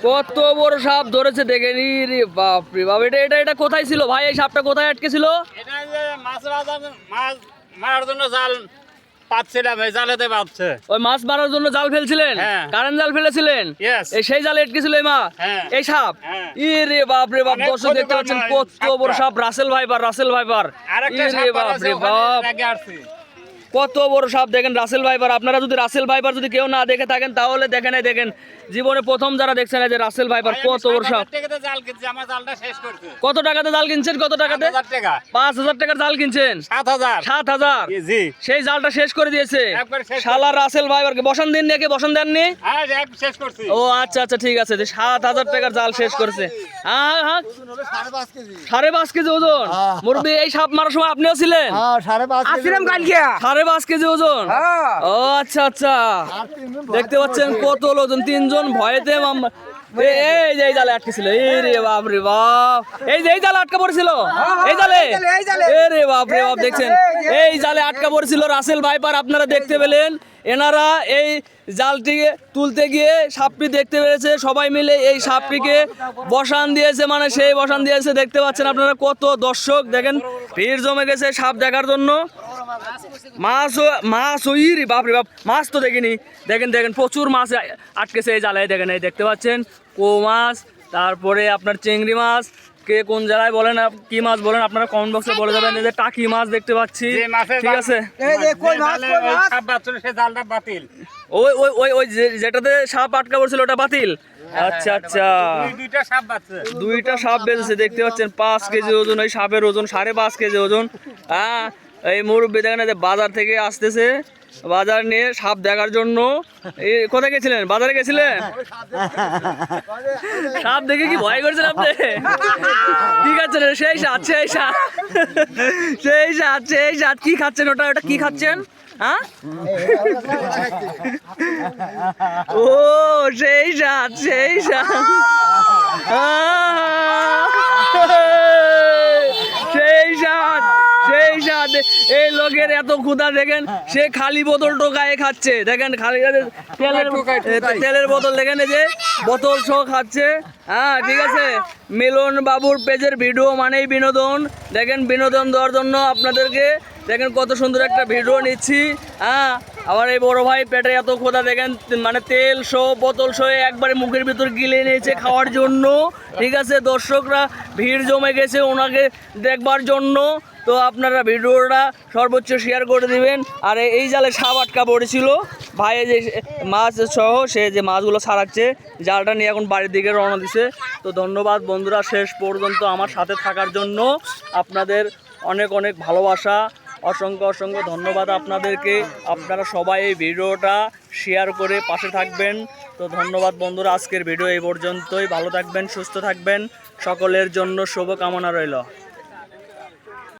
কত বড় সাপ ধরেছে দেখেন, রে বাপ রে বাপ। এটা এটা এটা কোথায় ছিল ভাই? এই সাপটা কোথায় আটকে ছিল? এটা যে মাছ মারার জন্য জাল পাচ্ছিলাম, এই জালেতে বাঁধছে। ওই মাছ মারার জন্য জাল ফেলছিলেন? হ্যাঁ। কারেন্ট জাল ফেলেছিলেন? Yes. এই সেই জালে আটকে ছিল এই মাছ, হ্যাঁ। এই সাপ। হ্যাঁ। রে বাপ রে বাপ, অনেক দর্শক দেখতে ক্ষতিকর পাচ্ছেন নয়, কত বড় সাপটা। সাপ। Russell viper, Russell viper. আরেকটা রে সাপ বাপ আছে, রে ওখানে বাপ, রেখে আসছি। কত বড় সাপ দেখেন, রাসেল ভাইপার। আপনারা যদি রাসেল ভাইপার যদি কেউ না দেখে থাকেন তাহলে দেখেন, এই দেখেন জীবনে প্রথম যারা দেখছেন এই যে রাসেল ভাইপার, ভাই, কত আমি বড় সাপ। 7,000 টাকাতে জাল কিনছি, আমার জালটা শেষ করছে। কত টাকাতে জাল কিনছেন? কত টাকাতে? 7,000 টাকা। 5,000 টাকার জাল কিনছেন? 7,000। 7,000। জি। সেই জালটা শেষ করে দিয়েছে একবারে শেষ শালা রাসেল ভাইপারকে। বসান দিন নাকি বসান দেননি? হ্যাঁ, এক শেষ করছি। ও আচ্ছা আচ্ছা, ঠিক আছে। যে 7,000 টাকার জাল শেষ করেছে। হ্যাঁ হ্যাঁ, 5.5 কেজি ওজন। মুরব্বি, এই সাপ মারার সময় আপনিও ছিলেন? 5.5 কেজি ওজন। ও আচ্ছা আচ্ছা, দেখতে পাচ্ছেন কত ওজন। 3 জন ভয়েতে এই যে এই জালে আটকে ছিল। এই রে বাপ রে বাপ, এই যে এই জালে আটকা পড়েছিল, এই জালে। এ রে বাপ রে বাপ, দেখছেন এই জালে আটকা পড়েছিল রাসেল ভাইপার। আপনারা দেখতে পেলেন, এনারা এই জালটিকে তুলতে গিয়ে সাপটি দেখতে পেরেছে, সবাই মিলে এই সাপটিকে বসান দিয়েছে, মানে সেই বসান দিয়েছে। দেখতে পাচ্ছেন আপনারা কত দর্শক দেখেন, ভিড় জমে গেছে সাপ দেখার জন্য। মাছ ওই রে বাপ রে বাপ, মাছ তো দেখিনি। দেখেন দেখেন প্রচুর মাছ আটকেছে এই জালে। দেখেন, এই দেখতে পাচ্ছেন কো মাছ, তারপরে আপনার চিংড়ি মাছ। কে কোন জায়গায় বলেন, কি মাছ বলেন আপনারা কমেন্ট বক্সে বলে যাবেন। এই যে টাকি মাছ দেখতে পাচ্ছি, যে মাছের ঠিক আছে। জালে ওই সাপ বাচ্চা, সে জালটা বাতিল। ওই ওই ওই ওই যেটাতে সাপ আটকা পড়ছিল ওটা বাতিল। আচ্ছা আচ্ছা, দুইটা সাপ বাচ্চা। দুইটা সাপ বেঁধেছে দেখতে পাচ্ছেন। 5 কেজি ওজন ওই সাপের ওজন, 5.5 কেজি ওজন। হ্যাঁ, এই মুরব্বী দেখেন যে বাজার থেকে আসতেছে, বাজার নিয়ে সাপ দেখার জন্য। এই কোথায় গেছিলেন? বাজারে গেছিলেন? সাপ দেখে কি ভয় করছেন আপনি? কি খাচ্ছেন? সেই সাপ, সেই সাপ, সেই সাপ, সেই সাপ। কি খাচ্ছেন? ওটা ওটা কি খাচ্ছেন? হ্যাঁ, ও সেই সাপ, সেই সাপ, সেই সাপ, সেই সাপ। এই লোকের এত ক্ষুধা দেখেন, সে খালি বোতল টোকায় খাচ্ছে। দেখেন খালি তেলের বোতল, দেখেন এই যে বোতল সহ খাচ্ছে। হ্যাঁ, ঠিক আছে। মিলন বাবুর পেজের ভিডিও মানেই বিনোদন। দেখেন, বিনোদন দেওয়ার জন্য আপনাদেরকে দেখেন কত সুন্দর একটা ভিডিও নিচ্ছি। হ্যাঁ, আমার এই বড় ভাই পেটে এত ক্ষুধা দেখেন, মানে তেল সহ বোতল সহ একবারে মুখের ভিতর গিলে নিয়েছে খাওয়ার জন্য। ঠিক আছে, দর্শকরা ভিড় জমে গেছে ওনাকে দেখবার জন্য। তো আপনারা ভিডিওটা সর্বোচ্চ শেয়ার করে দিবেন। আর এই জালে সাপ আটকা পড়েছিল, ভাই যে মাছ সহ সে যে মাছগুলো ছাড়াচ্ছে, জালটা নিয়ে এখন বাড়ির দিকে রওনা দিছে। তো ধন্যবাদ বন্ধুরা শেষ পর্যন্ত আমার সাথে থাকার জন্য। আপনাদের অনেক অনেক ভালোবাসা, অসংখ্য অসংখ্য ধন্যবাদ আপনাদেরকে। আপনারা সবাই এই ভিডিওটা শেয়ার করে পাশে থাকবেন। তো ধন্যবাদ বন্ধুরা, আজকের ভিডিও এই পর্যন্তই। ভালো থাকবেন, সুস্থ থাকবেন, সকলের জন্য শুভকামনা রইল।